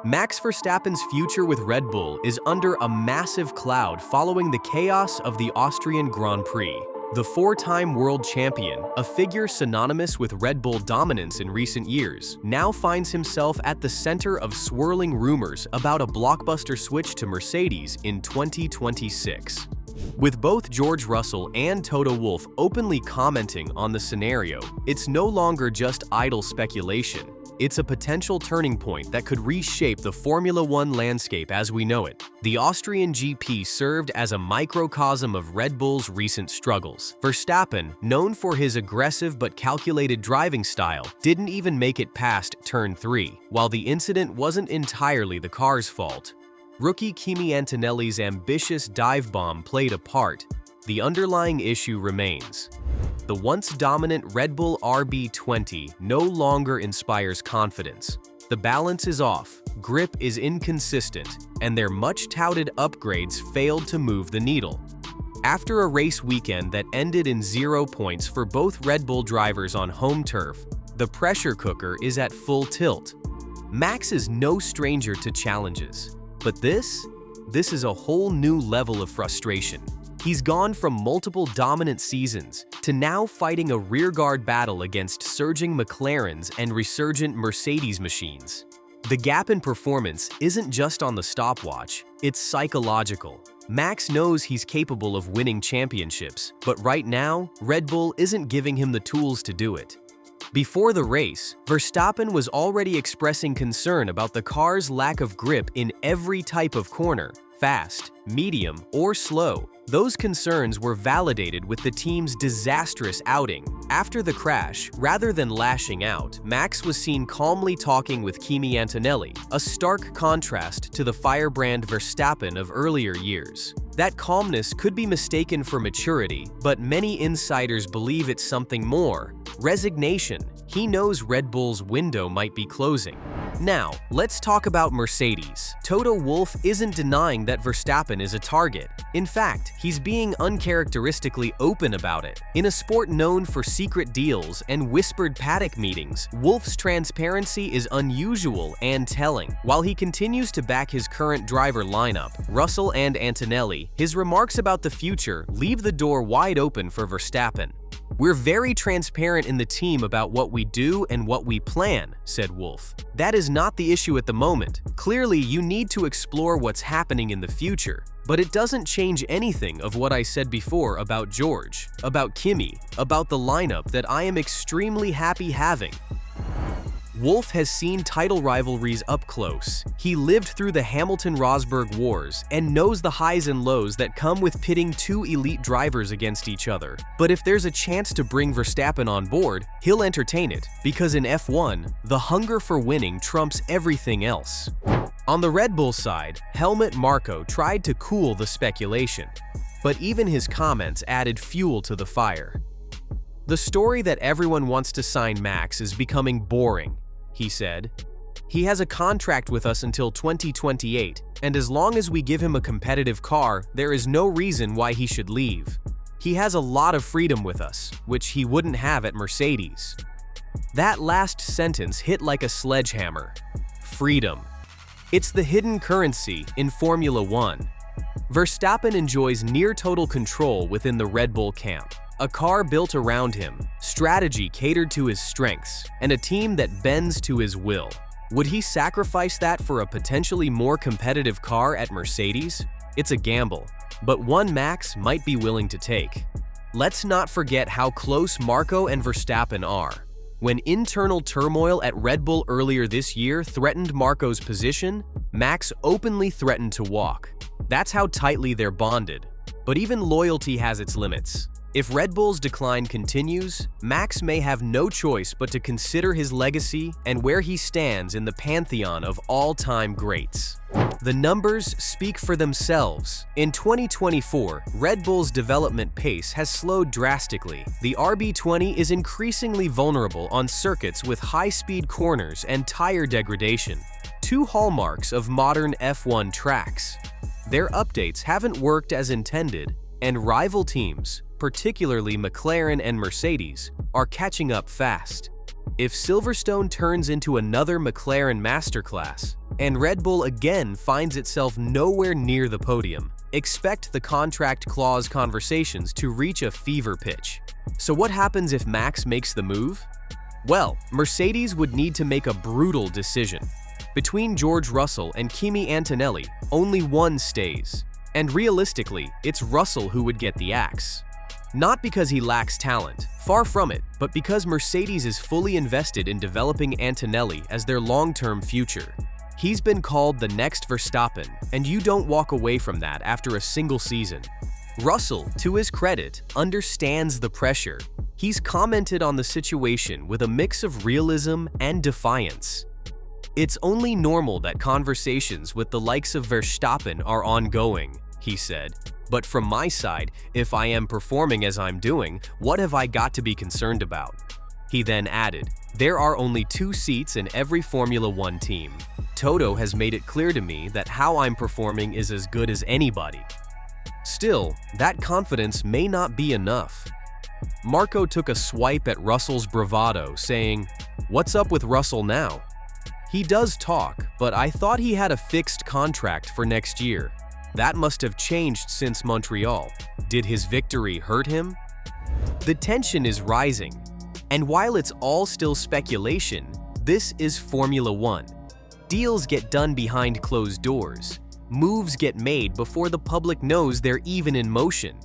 Max Verstappen's future with Red Bull is under a massive cloud following the chaos of the Austrian Grand Prix. The four-time world champion, a figure synonymous with Red Bull dominance in recent years, now finds himself at the center of swirling rumors about a blockbuster switch to Mercedes in 2026. With both George Russell and Toto Wolff openly commenting on the scenario, it's no longer just idle speculation. It's a potential turning point that could reshape the Formula One landscape as we know it. The Austrian GP served as a microcosm of Red Bull's recent struggles. Verstappen, known for his aggressive but calculated driving style, didn't even make it past turn 3, while the incident wasn't entirely the car's fault. Rookie Kimi Antonelli's ambitious dive bomb played a part. The underlying issue remains. The once dominant Red Bull RB20 no longer inspires confidence. The balance is off, grip is inconsistent, and their much-touted upgrades failed to move the needle. After a race weekend that ended in 0 points for both Red Bull drivers on home turf, the pressure cooker is at full tilt. Max is no stranger to challenges, but this is a whole new level of frustration. He's gone from multiple dominant seasons to now fighting a rearguard battle against surging McLarens and resurgent Mercedes machines. The gap in performance isn't just on the stopwatch, it's psychological. Max knows he's capable of winning championships, but right now, Red Bull isn't giving him the tools to do it. Before the race, Verstappen was already expressing concern about the car's lack of grip in every type of corner, fast, medium, or slow. Those concerns were validated with the team's disastrous outing. After the crash, rather than lashing out, Max was seen calmly talking with Kimi Antonelli, a stark contrast to the firebrand Verstappen of earlier years. That calmness could be mistaken for maturity, but many insiders believe it's something more: resignation. He knows Red Bull's window might be closing. Now, let's talk about Mercedes. Toto Wolff isn't denying that Verstappen is a target. In fact, he's being uncharacteristically open about it. In a sport known for secret deals and whispered paddock meetings, Wolff's transparency is unusual and telling. While he continues to back his current driver lineup, Russell and Antonelli, his remarks about the future leave the door wide open for Verstappen. "We're very transparent in the team about what we do and what we plan," said Wolff. "That is not the issue at the moment. Clearly, you need to explore what's happening in the future. But it doesn't change anything of what I said before about George, about Kimi, about the lineup that I am extremely happy having." Wolff has seen title rivalries up close. He lived through the Hamilton-Rosberg wars and knows the highs and lows that come with pitting two elite drivers against each other. But if there's a chance to bring Verstappen on board, he'll entertain it, because in F1, the hunger for winning trumps everything else. On the Red Bull side, Helmut Marko tried to cool the speculation, but even his comments added fuel to the fire. "The story that everyone wants to sign Max is becoming boring," he said. "He has a contract with us until 2028, and as long as we give him a competitive car, there is no reason why he should leave. He has a lot of freedom with us, which he wouldn't have at Mercedes." That last sentence hit like a sledgehammer. Freedom. It's the hidden currency in Formula One. Verstappen enjoys near-total control within the Red Bull camp. A car built around him, strategy catered to his strengths, and a team that bends to his will. Would he sacrifice that for a potentially more competitive car at Mercedes? It's a gamble, but one Max might be willing to take. Let's not forget how close Marko and Verstappen are. When internal turmoil at Red Bull earlier this year threatened Marko's position, Max openly threatened to walk. That's how tightly they're bonded. But even loyalty has its limits. If Red Bull's decline continues, Max may have no choice but to consider his legacy and where he stands in the pantheon of all-time greats. The numbers speak for themselves. In 2024, Red Bull's development pace has slowed drastically. The RB20 is increasingly vulnerable on circuits with high-speed corners and tire degradation, two hallmarks of modern F1 tracks. Their updates haven't worked as intended, and rival teams, particularly McLaren and Mercedes, are catching up fast. If Silverstone turns into another McLaren masterclass, and Red Bull again finds itself nowhere near the podium. Expect the contract clause conversations to reach a fever pitch. So what happens if Max makes the move? Well, Mercedes would need to make a brutal decision. Between George Russell and Kimi Antonelli, only one stays. And realistically, it's Russell who would get the axe. Not because he lacks talent, far from it, but because Mercedes is fully invested in developing Antonelli as their long-term future. He's been called the next Verstappen, and you don't walk away from that after a single season. Russell, to his credit, understands the pressure. He's commented on the situation with a mix of realism and defiance. "It's only normal that conversations with the likes of Verstappen are ongoing," he said. "But from my side, if I am performing as I'm doing, what have I got to be concerned about?" He then added, "There are only 2 seats in every Formula One team. Toto has made it clear to me that how I'm performing is as good as anybody." Still, that confidence may not be enough. Marco took a swipe at Russell's bravado, saying, "What's up with Russell now? He does talk, but I thought he had a fixed contract for next year. That must have changed since Montreal. Did his victory hurt him?" The tension is rising, and while it's all still speculation, this is Formula One. Deals get done behind closed doors. Moves get made before the public knows they're even in motion.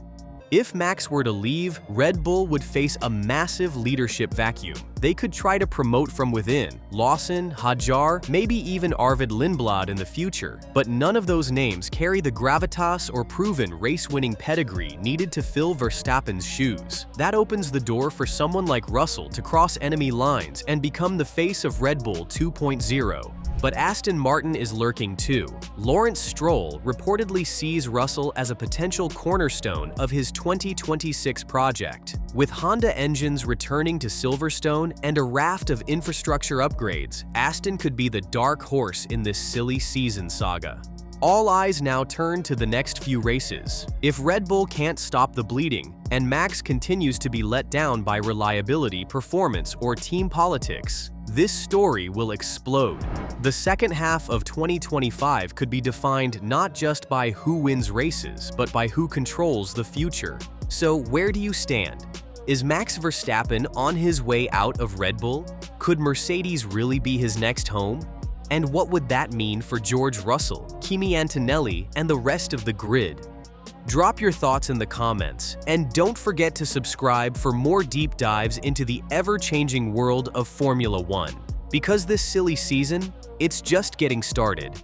If Max were to leave, Red Bull would face a massive leadership vacuum. They could try to promote from within, Lawson, Hadjar, maybe even Arvid Lindblad in the future, but none of those names carry the gravitas or proven race-winning pedigree needed to fill Verstappen's shoes. That opens the door for someone like Russell to cross enemy lines and become the face of Red Bull 2.0. But Aston Martin is lurking too. Lawrence Stroll reportedly sees Russell as a potential cornerstone of his 2026 project. With Honda engines returning to Silverstone and a raft of infrastructure upgrades, Aston could be the dark horse in this silly season saga. All eyes now turn to the next few races. If Red Bull can't stop the bleeding, and Max continues to be let down by reliability, performance, or team politics, this story will explode. The second half of 2025 could be defined not just by who wins races, but by who controls the future. So where do you stand? Is Max Verstappen on his way out of Red Bull? Could Mercedes really be his next home? And what would that mean for George Russell, Kimi Antonelli, and the rest of the grid? Drop your thoughts in the comments, and don't forget to subscribe for more deep dives into the ever-changing world of Formula One. Because this silly season, it's just getting started.